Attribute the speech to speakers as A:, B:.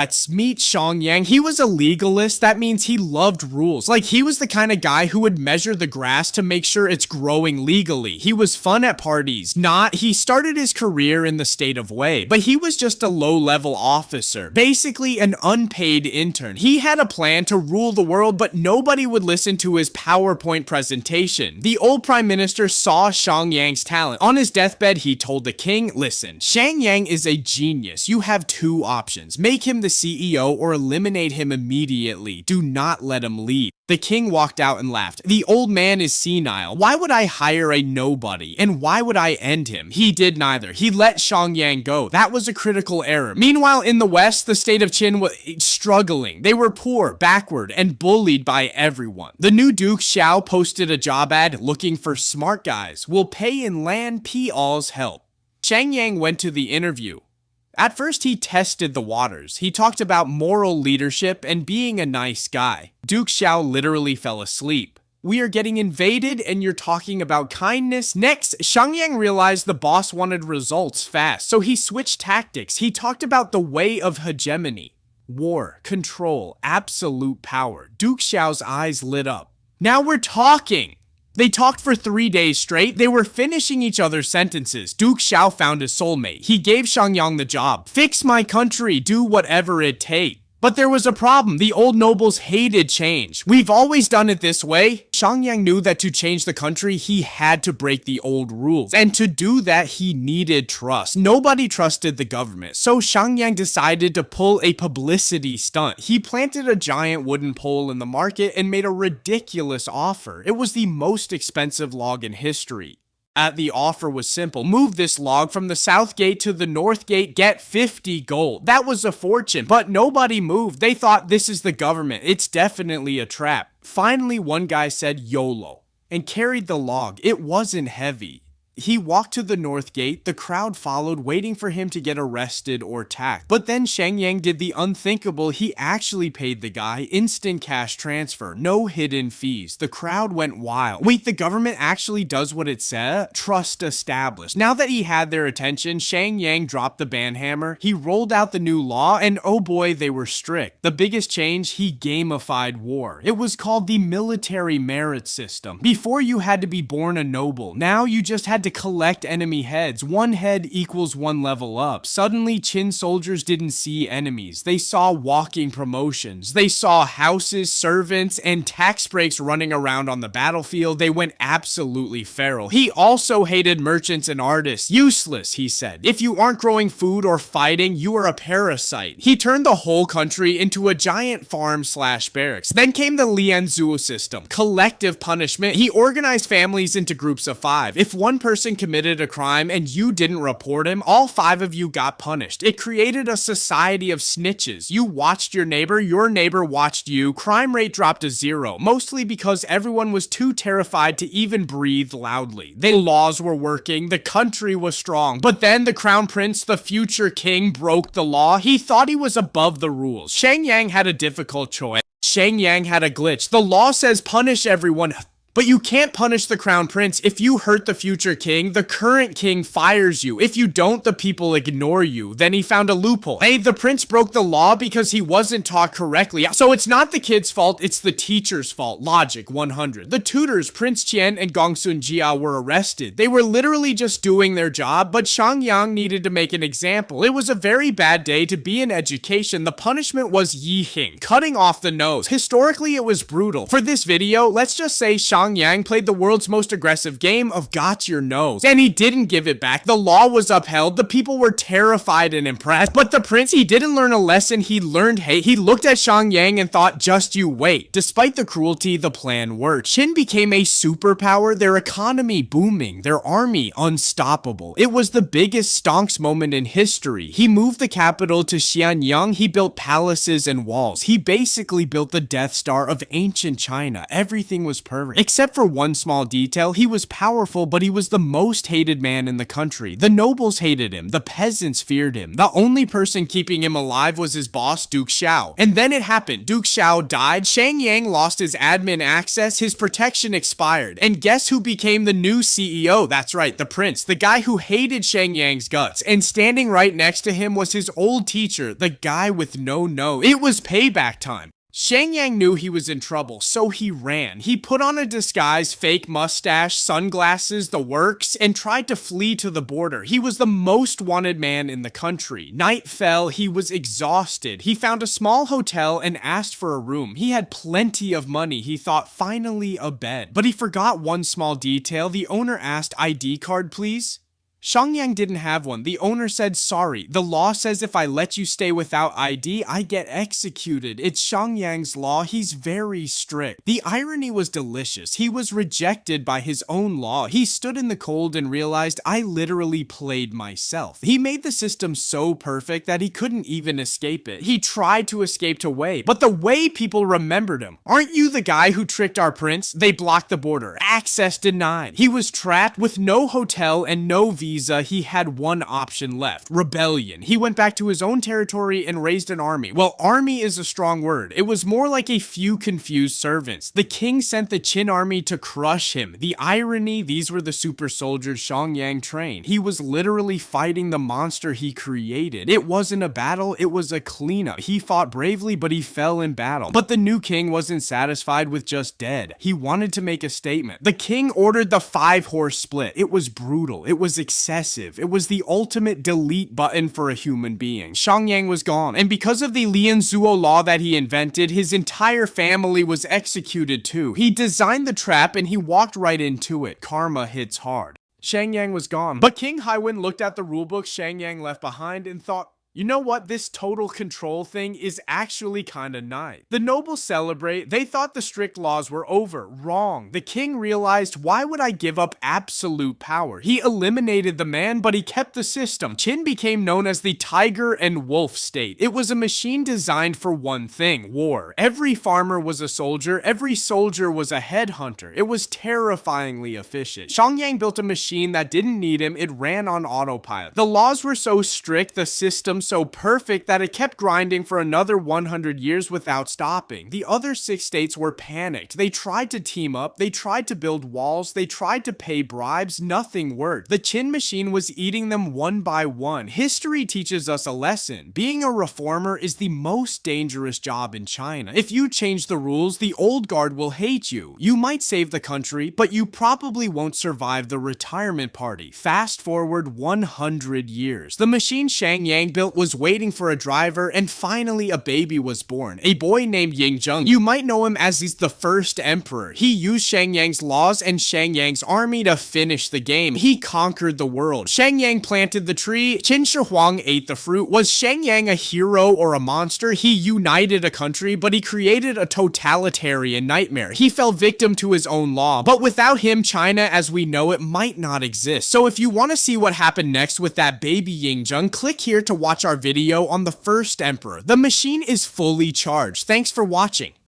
A: Let's meet Shang Yang. He was a legalist. That means he loved rules. Like, he was the kind of guy who would measure the grass to make sure it's growing legally. He was fun at parties. He started his career in the State of Qin, but he was just a low-level officer. Basically an unpaid intern. He had a plan to rule the world, but nobody would listen to his PowerPoint presentation. The old prime minister saw Shang Yang's talent. On his deathbed, he told the king, listen, Shang Yang is a genius. You have two options. Make him the CEO or eliminate him immediately. Do not let him lead. The king walked out and laughed. The old man is senile. Why would I hire a nobody? And why would I end him? He did neither. He let Shang Yang go. That was a critical error. Meanwhile, in the West, the state of Qin was struggling. They were poor, backward, and bullied by everyone. The new Duke Xiao posted a job ad looking for smart guys. Will pay in land, P.all's help. Shang Yang went to the interview. At first, he tested the waters. He talked about moral leadership and being a nice guy. Duke Xiao literally fell asleep. We are getting invaded and you're talking about kindness? Next, Shang Yang realized the boss wanted results fast, so he switched tactics. He talked about the way of hegemony. War, control, absolute power. Duke Xiao's eyes lit up. Now we're talking! They talked for 3 days straight. They were finishing each other's sentences. Duke Xiao found his soulmate. He gave Shang Yang the job. Fix my country. Do whatever it takes. But there was a problem. The old nobles hated change. We've always done it this way. Shang Yang knew that to change the country, he had to break the old rules. And to do that, he needed trust. Nobody trusted the government. So Shang Yang decided to pull a publicity stunt. He planted a giant wooden pole in the market and made a ridiculous offer. It was the most expensive log in history. The offer was simple. Move this log from the south gate to the north gate, get 50 gold. That was a fortune, but nobody moved. They thought this is the government. It's definitely a trap. Finally, one guy said YOLO and carried the log. It wasn't heavy. He walked to the north gate. The crowd followed, waiting for him to get arrested or tacked. But then Shang Yang did the unthinkable. He actually paid the guy instant cash transfer, no hidden fees. The crowd went wild. Wait, the government actually does what it said? Trust established. Now that he had their attention, Shang Yang dropped the banhammer. He rolled out the new law, and oh boy, they were strict. The biggest change, he gamified war. It was called the military merit system. Before, you had to be born a noble. Now you just had to collect enemy heads. One head equals one level up. Suddenly, Qin soldiers didn't see enemies. They saw walking promotions. They saw houses, servants, and tax breaks running around on the battlefield. They went absolutely feral. He also hated merchants and artists. Useless, he said. If you aren't growing food or fighting, you are a parasite. He turned the whole country into a giant farm/barracks. Then came the Lianzhu system, collective punishment. He organized families into groups of 5. If one person committed a crime and you didn't report him, all 5 of you got punished. It created a society of snitches. You watched your neighbor watched you. Crime rate dropped to 0, mostly because everyone was too terrified to even breathe loudly. The laws were working, the country was strong. But then the crown prince, the future king, broke the law. He thought he was above the rules. Shang Yang had a difficult choice. Shang Yang had a glitch. The law says punish everyone, but you can't punish the crown prince. If you hurt the future king, the current king fires you. If you don't, the people ignore you. Then he found a loophole. Hey, the prince broke the law because he wasn't taught correctly. So it's not the kid's fault, it's the teacher's fault. Logic 100. The tutors, Prince Qian and Gongsun Jia, were arrested. They were literally just doing their job, but Shang Yang needed to make an example. It was a very bad day to be in education. The punishment was yihing, cutting off the nose. Historically, it was brutal. For this video, let's just say Shang Yang played the world's most aggressive game of got your nose, and he didn't give it back. The law was upheld. The people were terrified and impressed. But the prince, he didn't learn a lesson. He learned hate. He looked at Shang Yang and thought, just you wait. Despite the cruelty, the plan worked. Qin became a superpower, their economy booming, their army unstoppable. It was the biggest stonks moment in history. He moved the capital to Xianyang. He built palaces and walls. He basically built the Death Star of ancient China. Everything was perfect. Except for one small detail, he was powerful, but he was the most hated man in the country. The nobles hated him, the peasants feared him. The only person keeping him alive was his boss, Duke Xiao. And then it happened. Duke Xiao died, Shang Yang lost his admin access, his protection expired. And guess who became the new CEO? That's right, the prince, the guy who hated Shang Yang's guts. And standing right next to him was his old teacher, the guy with no nose. It was payback time. Shang Yang knew he was in trouble, so he ran. He put on a disguise, fake mustache, sunglasses, the works, and tried to flee to the border. He was the most wanted man in the country. Night fell, he was exhausted. He found a small hotel and asked for a room. He had plenty of money. He thought, finally a bed. But he forgot one small detail. The owner asked, ID card, please? Shang Yang didn't have one. The owner said, sorry, the law says if I let you stay without ID, I get executed. It's Shang Yang's law. He's very strict. The irony was delicious. He was rejected by his own law. He stood in the cold and realized, I literally played myself. He made the system so perfect that he couldn't even escape it. He tried to escape to Wei, but the Wei people remembered him. Aren't you the guy who tricked our prince? They blocked the border. Access denied. He was trapped with no hotel and no visa. He had one option left: rebellion. He went back to his own territory and raised an army. Well, army is a strong word. It was more like a few confused servants. The king sent the Qin army to crush him. The irony, these were the super soldiers Shang Yang trained. He was literally fighting the monster he created. It wasn't a battle, it was a cleanup. He fought bravely, but he fell in battle. But the new king wasn't satisfied with just dead. He wanted to make a statement. The king ordered the 5-horse split. It was brutal. It was excessive. It was the ultimate delete button for a human being. Shang Yang was gone, and because of the Lian Zuo law that he invented, his entire family was executed too. He designed the trap and he walked right into it. Karma hits hard. Shang Yang was gone, but King Haiwen looked at the rulebook Shang Yang left behind and thought, you know what, this total control thing is actually kinda nice. The nobles celebrate. They thought the strict laws were over. Wrong. The king realized, why would I give up absolute power? He eliminated the man, but he kept the system. Qin became known as the tiger and wolf state. It was a machine designed for one thing: war. Every farmer was a soldier. Every soldier was a headhunter. It was terrifyingly efficient. Shang Yang built a machine that didn't need him. It ran on autopilot. The laws were so strict, the system so perfect, that it kept grinding for another 100 years without stopping. The other 6 states were panicked. They tried to team up, they tried to build walls, they tried to pay bribes, nothing worked. The Qin machine was eating them one by one. History teaches us a lesson. Being a reformer is the most dangerous job in China. If you change the rules, the old guard will hate you. You might save the country, but you probably won't survive the retirement party. Fast forward 100 years. The machine Shang Yang built was waiting for a driver, and finally a baby was born. A boy named Yingzheng. You might know him as he's the first emperor. He used Shang Yang's laws and Shang Yang's army to finish the game. He conquered the world. Shang Yang planted the tree. Qin Shi Huang ate the fruit. Was Shang Yang a hero or a monster? He united a country, but he created a totalitarian nightmare. He fell victim to his own law. But without him, China as we know it might not exist. So if you want to see what happened next with that baby Yingzheng, click here to watch our video on the first emperor. The machine is fully charged. Thanks for watching.